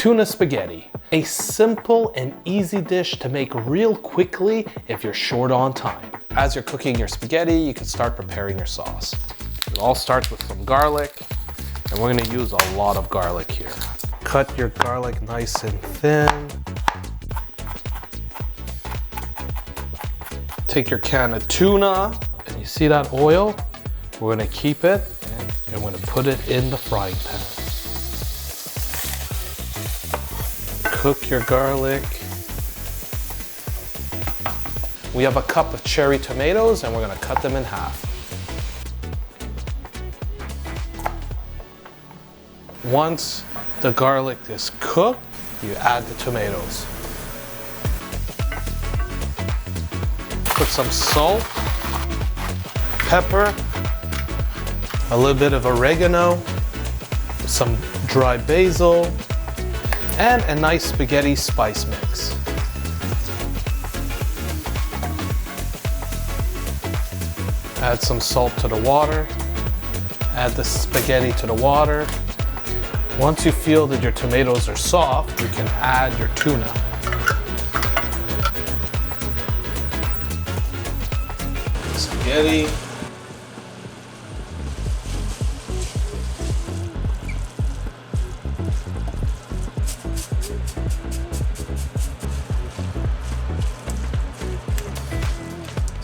Tuna spaghetti, a simple and easy dish to make real quickly if you're short on time. As you're cooking your spaghetti, you can start preparing your sauce. It all starts with some garlic, and we're gonna use a lot of garlic here. Cut your garlic nice and thin. Take your can of tuna, and you see that oil? We're gonna keep it, and we're gonna put it in the frying pan. Cook your garlic. We have a cup of cherry tomatoes, and we're gonna cut them in half. Once the garlic is cooked, you add the tomatoes. Put some salt, pepper, a little bit of oregano, some dry basil, and a nice spaghetti spice mix. Add some salt to the water, add the spaghetti to the water. Once you feel that your tomatoes are soft, you can add your tuna. Spaghetti.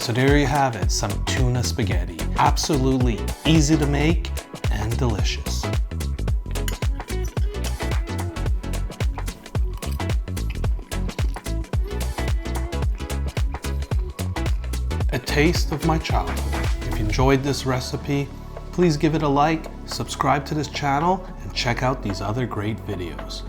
So there you have it, some tuna spaghetti. Absolutely easy to make and delicious. A taste of my childhood. If you enjoyed this recipe, please give it a like, subscribe to this channel, and check out these other great videos.